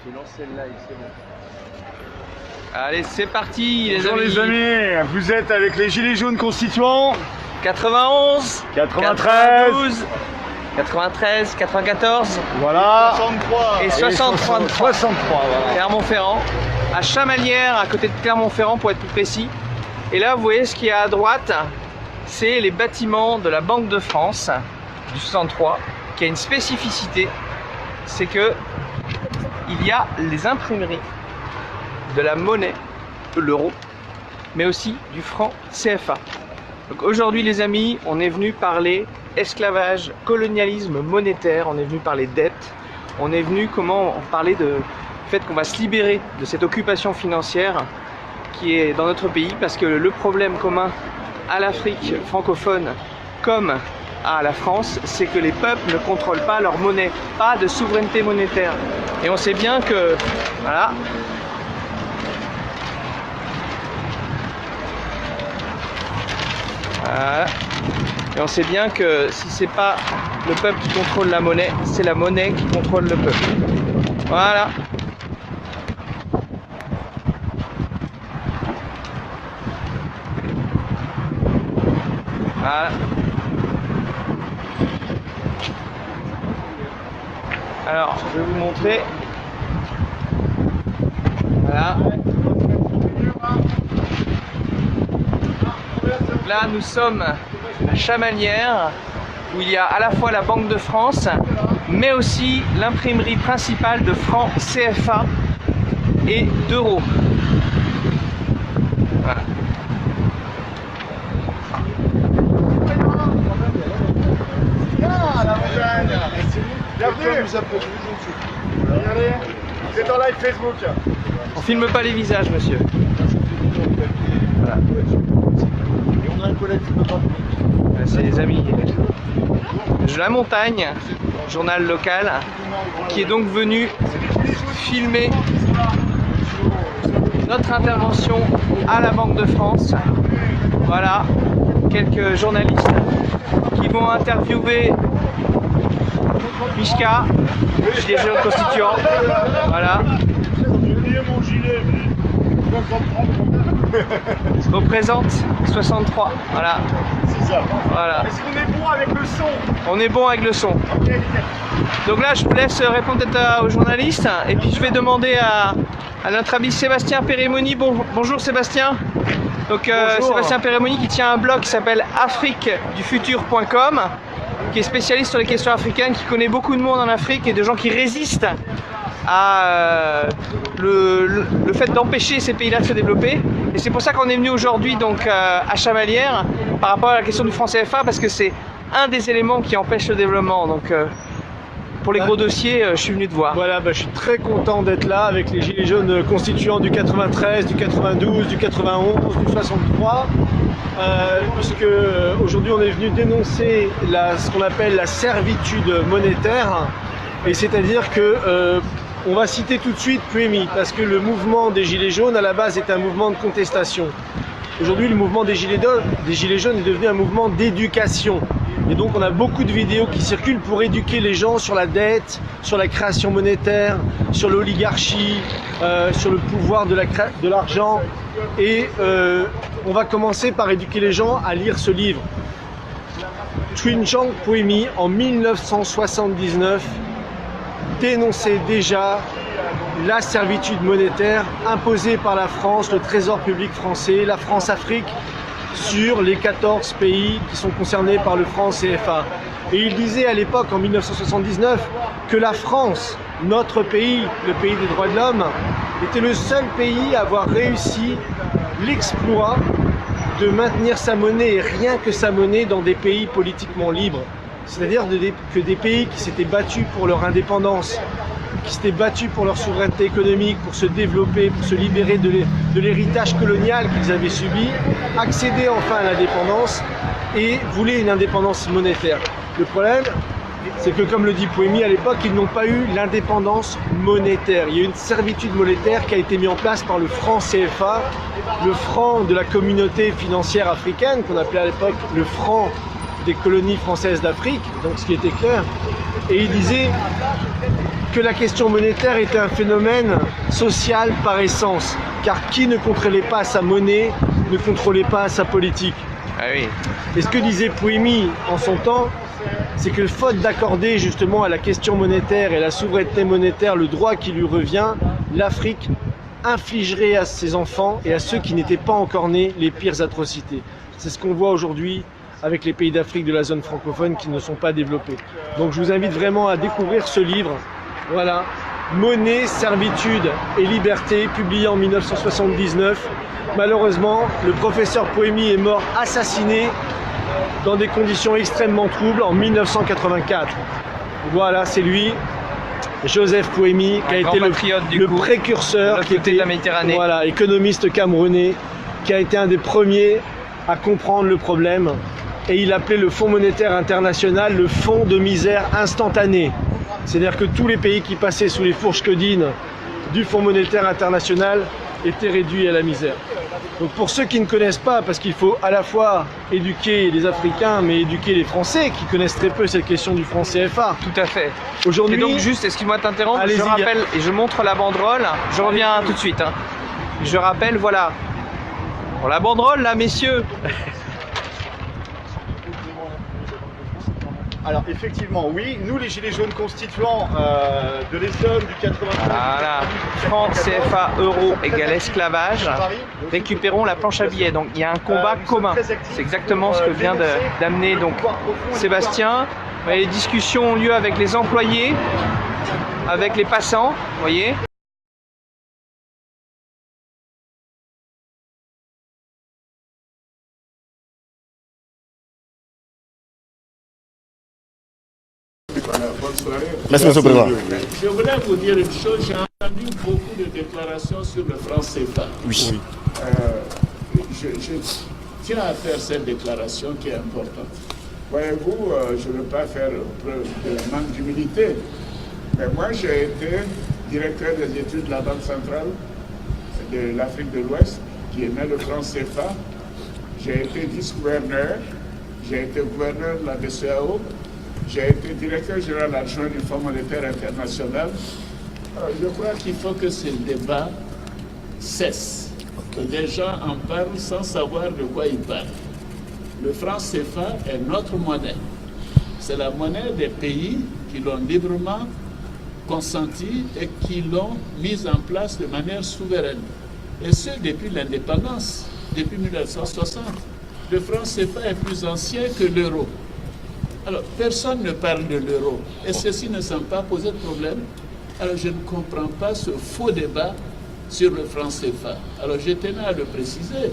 Tu lances celle-là, c'est bon. Allez, c'est parti Bonjour les amis, vous êtes avec les Gilets jaunes constituants 91, 93, 92, 93, 94 voilà, 63 et 63. 63, voilà. Clermont-Ferrand, à Chamalières, à côté de Clermont-Ferrand pour être plus précis. Et là, vous voyez ce qu'il y a à droite, c'est les bâtiments de la Banque de France du 63, qui a une spécificité, c'est que il y a les imprimeries de la monnaie, l'euro, mais aussi du franc CFA. Donc aujourd'hui les amis, on est venu parler esclavage, colonialisme monétaire, on est venu parler dette, on est venu parler du fait qu'on va se libérer de cette occupation financière qui est dans notre pays, parce que le problème commun à l'Afrique francophone comme à la France, c'est que les peuples ne contrôlent pas leur monnaie, pas de souveraineté monétaire. Et on sait bien que, voilà, voilà. Et on sait bien que si c'est pas le peuple qui contrôle la monnaie, c'est la monnaie qui contrôle le peuple. Voilà. Voilà. Alors, je vais vous montrer. Voilà. Là, nous sommes à Chamalières, où il y a à la fois la Banque de France, mais aussi l'imprimerie principale de francs CFA et d'euros. Voilà. Ah, la montagne. Bienvenue. Regardez, c'est en live Facebook. On filme pas les visages, monsieur. Voilà. Et on a un collègue qui peut pas. C'est les amis de la montagne, journal local, qui est donc venu filmer notre intervention à la Banque de France. Voilà, quelques journalistes qui vont interviewer Mishka, gilet jaune constituant. Voilà. Je représente 63. Voilà. C'est ça. Voilà. Est-ce qu'on est bon avec le son? On est bon avec le son. Donc là, je vous laisse répondre peut-être aux journalistes. Et puis je vais demander à notre ami Sébastien Pérémoni. Bonjour Sébastien. Donc Sébastien Pérémoni qui tient un blog qui s'appelle afriquedufutur.com, qui est spécialiste sur les questions africaines, qui connaît beaucoup de monde en Afrique et de gens qui résistent à le fait d'empêcher ces pays-là de se développer. Et c'est pour ça qu'on est venu aujourd'hui donc à Chamalières par rapport à la question du franc CFA, parce que c'est un des éléments qui empêche le développement. Donc pour les gros dossiers, je suis venu te voir. Voilà, je suis très content d'être là avec les Gilets jaunes constituants du 93, du 92, du 91, du 63. Puisque aujourd'hui on est venu dénoncer ce qu'on appelle la servitude monétaire. Et c'est-à-dire que on va citer tout de suite Puemi, parce que le mouvement des Gilets jaunes à la base est un mouvement de contestation. Aujourd'hui, le mouvement des Gilets jaunes est devenu un mouvement d'éducation. Et donc on a beaucoup de vidéos qui circulent pour éduquer les gens sur la dette, sur la création monétaire, sur l'oligarchie, sur le pouvoir de l'argent. Et on va commencer par éduquer les gens à lire ce livre. Tshwintshang Puemi, en 1979, dénonçait déjà la servitude monétaire imposée par la France, le trésor public français, la France-Afrique, sur les 14 pays qui sont concernés par le franc CFA. Et il disait à l'époque, en 1979, que la France, notre pays, le pays des droits de l'homme, était le seul pays à avoir réussi l'exploit de maintenir sa monnaie, et rien que sa monnaie, dans des pays politiquement libres. C'est-à-dire que des pays qui s'étaient battus pour leur indépendance, qui s'étaient battus pour leur souveraineté économique, pour se développer, pour se libérer de l'héritage colonial qu'ils avaient subi, accédaient enfin à l'indépendance et voulaient une indépendance monétaire. Le problème, c'est que, comme le dit Puemi à l'époque, ils n'ont pas eu l'indépendance monétaire. Il y a une servitude monétaire qui a été mise en place par le franc CFA, le franc de la communauté financière africaine, qu'on appelait à l'époque le franc des colonies françaises d'Afrique. Donc ce qui était clair, et il disait que la question monétaire était un phénomène social par essence, car qui ne contrôlait pas sa monnaie ne contrôlait pas sa politique. Ah oui. Et ce que disait Pouémy en son temps, c'est que faute d'accorder justement à la question monétaire et à la souveraineté monétaire le droit qui lui revient, l'Afrique infligerait à ses enfants et à ceux qui n'étaient pas encore nés les pires atrocités. C'est ce qu'on voit aujourd'hui avec les pays d'Afrique de la zone francophone qui ne sont pas développés. Donc je vous invite vraiment à découvrir ce livre. Voilà, Monnaie, servitude et liberté, publié en 1979. Malheureusement, le professeur Pouémy est mort assassiné dans des conditions extrêmement troubles en 1984. Voilà, c'est lui, Joseph Pouémy, qui a été le précurseur, qui était de la Méditerranée. Voilà, économiste camerounais, qui a été un des premiers à comprendre le problème. Et il appelait le Fonds monétaire international le fonds de misère instantané. C'est-à-dire que tous les pays qui passaient sous les fourches codines du Fonds monétaire international étaient réduits à la misère. Donc pour ceux qui ne connaissent pas, parce qu'il faut à la fois éduquer les Africains, mais éduquer les Français qui connaissent très peu cette question du franc CFA. Tout à fait. Aujourd'hui, et donc juste, excuse-moi de t'interrompre, allez-y, je rappelle et je montre la banderole. Je reviens tout de suite. Hein. Je rappelle, voilà. Bon, la banderole là, messieurs. Alors effectivement, oui, nous les Gilets jaunes constituants de l'Essonne, du 93, Voilà, franc CFA euro égale esclavage, récupérons la planche à billets. Donc il y a un combat commun. C'est exactement ce que vient d'amener donc Sébastien. Les discussions ont lieu avec les employés, avec les passants, vous voyez. Merci, monsieur le Président. Je voulais vous dire une chose, j'ai entendu beaucoup de déclarations sur le franc CFA. Oui. Je tiens à faire cette déclaration qui est importante. Voyez-vous, je ne veux pas faire preuve de manque d'humilité, mais moi j'ai été directeur des études de la Banque centrale de l'Afrique de l'Ouest, qui émet le franc CFA. J'ai été vice-gouverneur, j'ai été gouverneur de la BCEAO, j'ai été directeur général adjoint du Fonds monétaire international. Je crois qu'il faut que ce débat cesse. Que les gens en parlent sans savoir de quoi ils parlent. Le franc CFA est notre monnaie. C'est la monnaie des pays qui l'ont librement consenti et qui l'ont mise en place de manière souveraine. Et ce, depuis l'indépendance, depuis 1960. Le franc CFA est plus ancien que l'euro. Alors, personne ne parle de l'euro. Et ceci ne semble pas poser de problème. Alors, je ne comprends pas ce faux débat sur le franc CFA. Alors, je tenais à le préciser.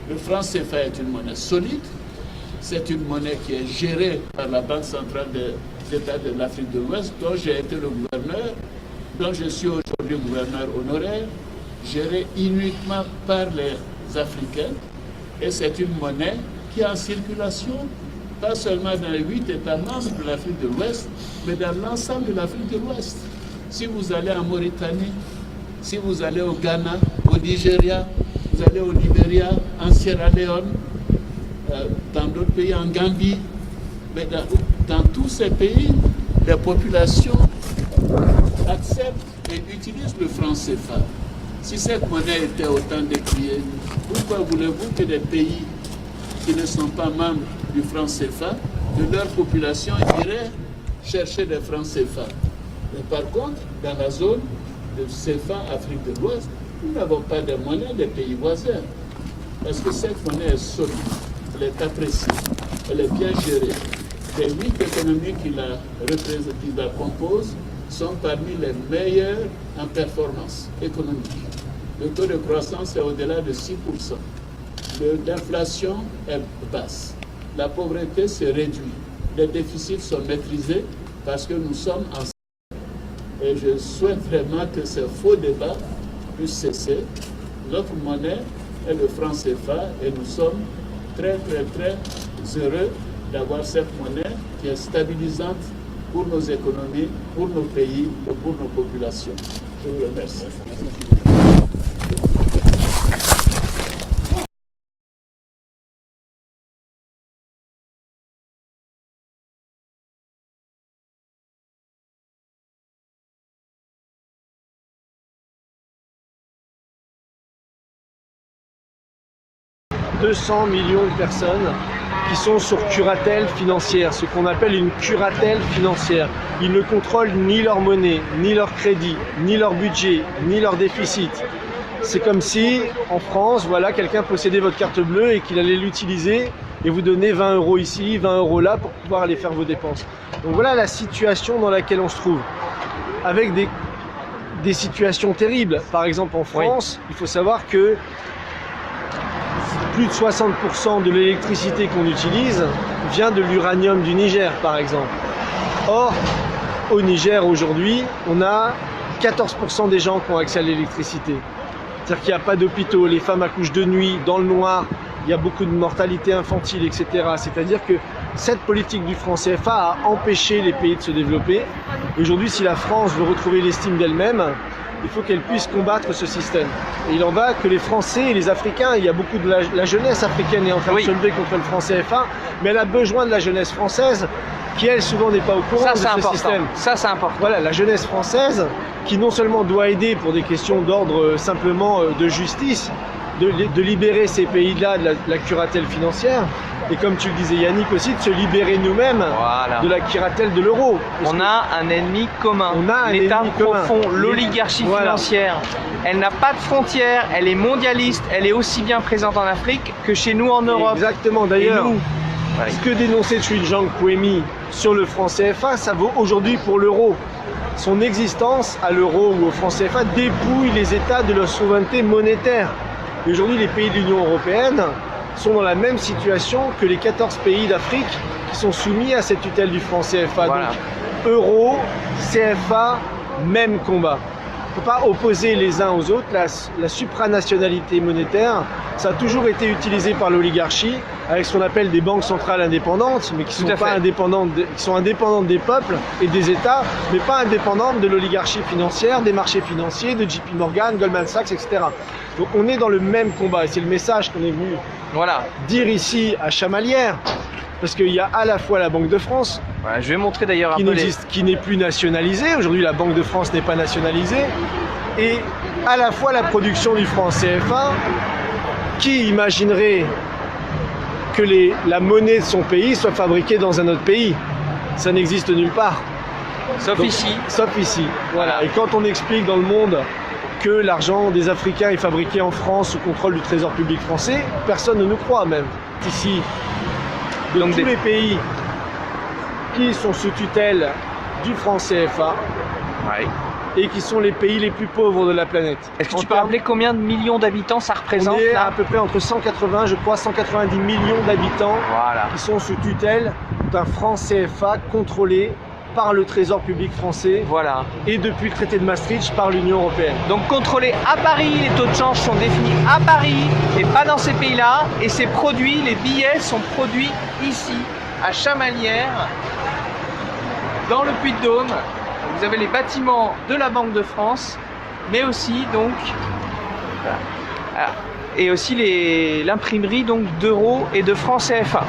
Le franc CFA est une monnaie solide. C'est une monnaie qui est gérée par la Banque centrale des États de l'Afrique de l'Ouest, dont j'ai été le gouverneur, dont je suis aujourd'hui gouverneur honoraire, gérée uniquement par les Africains. Et c'est une monnaie qui est en circulation, pas seulement dans les 8 États membres de l'Afrique de l'Ouest, mais dans l'ensemble de l'Afrique de l'Ouest. Si vous allez en Mauritanie, si vous allez au Ghana, au Nigeria, vous allez au Libéria, en Sierra Leone, dans d'autres pays, en Gambie, mais dans tous ces pays, les populations acceptent et utilisent le franc CFA. Si cette monnaie était autant décriée, pourquoi voulez-vous que des pays qui ne sont pas membres du franc CFA, de leur population iraient chercher des francs CFA? Mais par contre, dans la zone de CFA Afrique de l'Ouest, nous n'avons pas de monnaie des pays voisins. Parce que cette monnaie est solide, elle est appréciée, elle est bien gérée. Les 8 économies qui la composent sont parmi les meilleures en performance économique. Le taux de croissance est au-delà de 6%. L'inflation est basse. La pauvreté se réduit. Les déficits sont maîtrisés parce que nous sommes ensemble. Et je souhaite vraiment que ce faux débat puisse cesser. Notre monnaie est le franc CFA et nous sommes très heureux d'avoir cette monnaie qui est stabilisante pour nos économies, pour nos pays et pour nos populations. Je vous remercie. 200 millions de personnes qui sont sur curatelle financière, ce qu'on appelle une curatelle financière. Ils ne contrôlent ni leur monnaie, ni leur crédit, ni leur budget, ni leur déficit. C'est comme si, en France, voilà, quelqu'un possédait votre carte bleue et qu'il allait l'utiliser et vous donner 20 € ici, 20 € là pour pouvoir aller faire vos dépenses. Donc voilà la situation dans laquelle on se trouve. Avec des situations terribles. Par exemple, en France, il faut savoir que plus de 60% de l'électricité qu'on utilise vient de l'uranium du Niger, par exemple. Or, au Niger, aujourd'hui, on a 14% des gens qui ont accès à l'électricité. C'est-à-dire qu'il n'y a pas d'hôpitaux, les femmes accouchent de nuit, dans le noir, il y a beaucoup de mortalité infantile, etc. C'est-à-dire que cette politique du franc CFA a empêché les pays de se développer. Aujourd'hui, si la France veut retrouver l'estime d'elle-même, il faut qu'elle puisse combattre ce système. Et il en va que les Français et les Africains, il y a beaucoup de la jeunesse africaine est en train de se lever contre le franc CFA, mais elle a besoin de la jeunesse française qui, elle, souvent n'est pas au courant de ce système. Ça, c'est important. Voilà, la jeunesse française qui non seulement doit aider pour des questions d'ordre simplement de justice, de libérer ces pays-là de la curatelle financière, et comme tu le disais Yannick aussi, de se libérer nous-mêmes de la curatelle de l'euro. On a un ennemi commun, l'État profond, l'oligarchie financière. Elle n'a pas de frontières, elle est mondialiste, elle est aussi bien présente en Afrique que chez nous en Europe. Exactement, d'ailleurs, ce que dénonçait Tshilhang Pouemi sur le franc CFA, ça vaut aujourd'hui pour l'euro. Son existence à l'euro ou au franc CFA dépouille les États de leur souveraineté monétaire. Et aujourd'hui, les pays de l'Union européenne sont dans la même situation que les 14 pays d'Afrique qui sont soumis à cette tutelle du franc CFA. Voilà. Donc, euro, CFA, même combat. On ne peut pas opposer les uns aux autres. La supranationalité monétaire, ça a toujours été utilisé par l'oligarchie avec ce qu'on appelle des banques centrales indépendantes, mais qui sont pas indépendantes, qui sont indépendantes des peuples et des États, mais pas indépendantes de l'oligarchie financière, des marchés financiers, de JP Morgan, Goldman Sachs, etc. Donc on est dans le même combat et c'est le message qu'on est venu dire ici à Chamalières, parce qu'il y a à la fois la Banque de France, je vais montrer d'ailleurs qui n'est plus nationalisée. Aujourd'hui, la Banque de France n'est pas nationalisée, et à la fois la production du franc CFA. Qui imaginerait que la monnaie de son pays soit fabriquée dans un autre pays? Ça n'existe nulle part. Sauf ici. Sauf ici. Voilà. Et quand on explique dans le monde que l'argent des Africains est fabriqué en France sous contrôle du Trésor public français, personne ne nous croit même. Ici, donc tous les pays qui sont sous tutelle du franc CFA et qui sont les pays les plus pauvres de la planète. Est-ce que tu peux rappeler combien de millions d'habitants ça représente? On est à peu près entre 180, je crois, 190 millions d'habitants qui sont sous tutelle d'un franc CFA contrôlé par le Trésor public français et depuis le traité de Maastricht par l'Union européenne. Donc contrôlé à Paris, les taux de change sont définis à Paris et pas dans ces pays-là, et ces produits, les billets sont produits ici, à Chamalières, dans le Puy-de-Dôme. Vous avez les bâtiments de la Banque de France, mais aussi donc et aussi l'imprimerie donc d'euros et de francs CFA.